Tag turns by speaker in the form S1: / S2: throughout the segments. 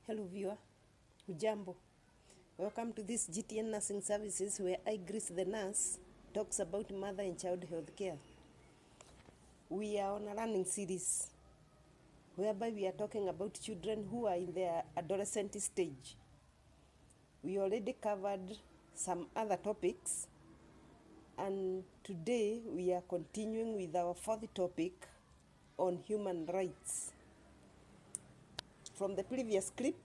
S1: Hello viewer, hujambo. Welcome to this GTN Nursing Services where I, Grace the nurse, talks about mother and child health care. We are on a learning series whereby we are talking about children who are in their adolescent stage. We already covered some other topics, and today we are continuing with our fourth topic on human rights. From the previous clip,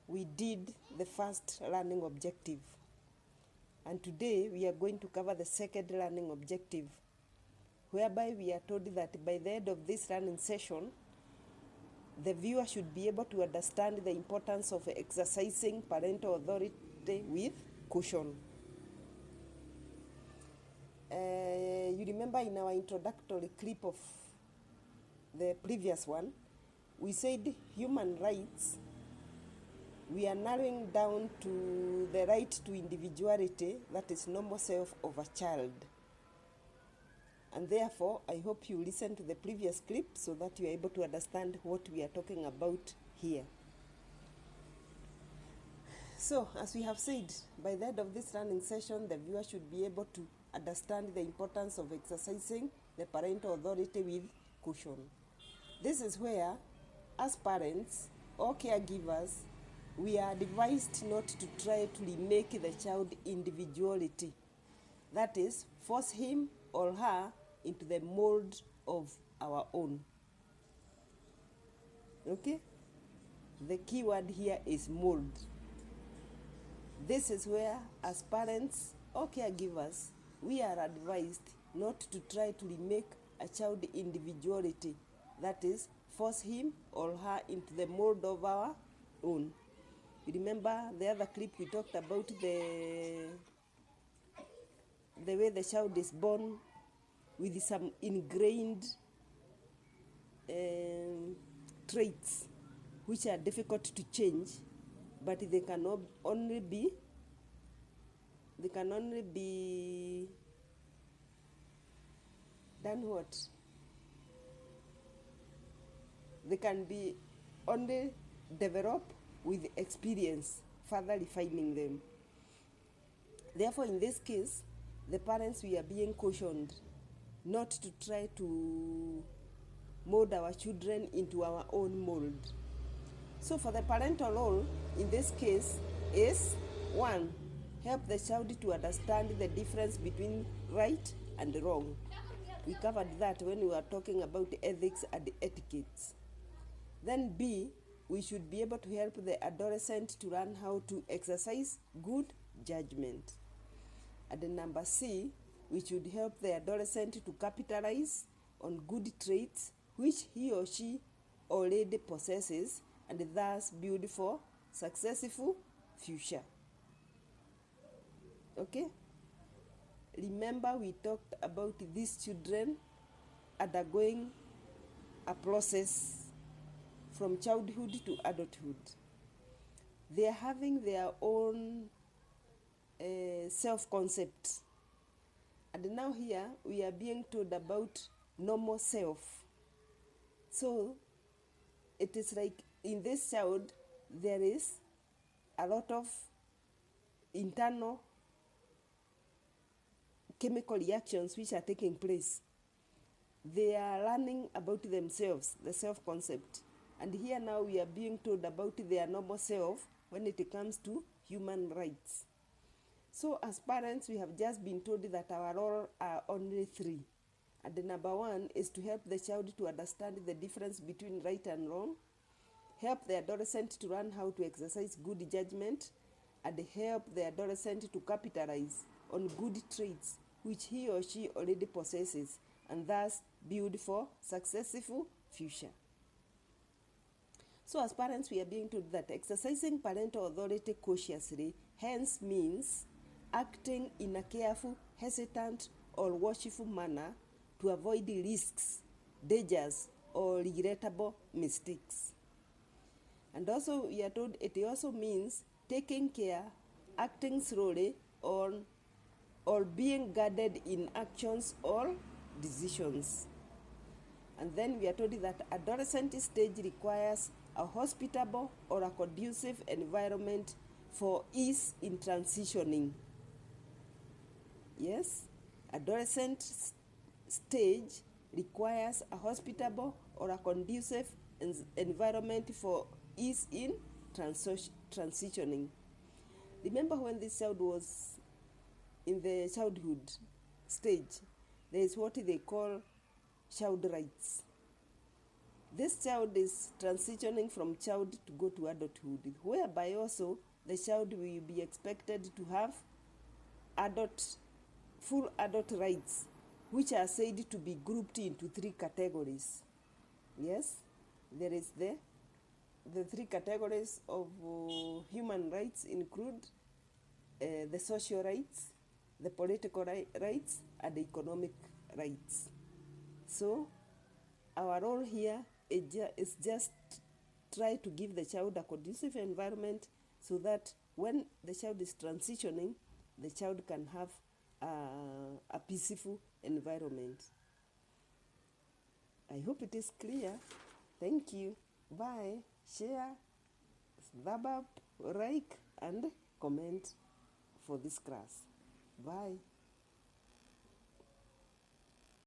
S1: we did the first learning objective, and today we are going to cover the second learning objective, whereby we are told that by the end of this learning session, the viewer should be able to understand the importance of exercising parental authority with caution. You remember in our introductory clip of the previous one, we said human rights, we are narrowing down to the right to individuality, that is normal self of a child. And therefore, I hope you listen to the previous clip so that you are able to understand what we are talking about here. So, as we have said, by the end of this learning session, the viewer should be able to understand the importance of exercising the parental authority with caution. This is where, as parents or caregivers, we are advised not to try to remake the child individuality. That is, force him or her into the mold of our own. Okay? The key word here is mold. This is where, as parents or caregivers, we are advised not to try to remake a child individuality. That is, force him or her into the mold of our own. You remember the other clip we talked about the way the child is born with some ingrained traits which are difficult to change, but they can only be done what? They can be only developed with experience, further refining them. Therefore, in this case, the parents, we are being cautioned not to try to mold our children into our own mold. So for the parental role, in this case, is 1, help the child to understand the difference between right and wrong. We covered that when we were talking about ethics and etiquettes. Then B, we should be able to help the adolescent to learn how to exercise good judgment. And then number C, we should help the adolescent to capitalize on good traits which he or she already possesses, and thus build for successful future. Okay? Remember, we talked about these children undergoing a process from childhood to adulthood. They are having their own self-concept. And now here, we are being told about normal self. So, it is like in this child, there is a lot of internal chemical reactions which are taking place. They are learning about themselves, the self-concept. And here now we are being told about their normal self when it comes to human rights. So as parents, we have just been told that our role are only 3. And the number 1 is to help the child to understand the difference between right and wrong, help the adolescent to learn how to exercise good judgment, and help the adolescent to capitalize on good traits which he or she already possesses, and thus build for successful future. So as parents, we are being told that exercising parental authority cautiously hence means acting in a careful, hesitant, or watchful manner to avoid risks, dangers, or regrettable mistakes. And also, we are told it also means taking care, acting slowly, or being guarded in actions or decisions. And then we are told that adolescent stage requires a hospitable or a conducive environment for ease in transitioning. Yes, adolescent stage requires a hospitable or a conducive environment for ease in transitioning. Remember when this child was in the childhood stage, there is what they call child rights. This child is transitioning from child to go to adulthood, whereby also the child will be expected to have full adult rights, which are said to be grouped into three categories. Yes, there is the three categories of human rights include the social rights, the political rights, and the economic rights. So our role here is just try to give the child a conducive environment so that when the child is transitioning, the child can have a peaceful environment. I hope it is clear. Thank you. Bye. Share, thumb up, like, and comment for this class. Bye.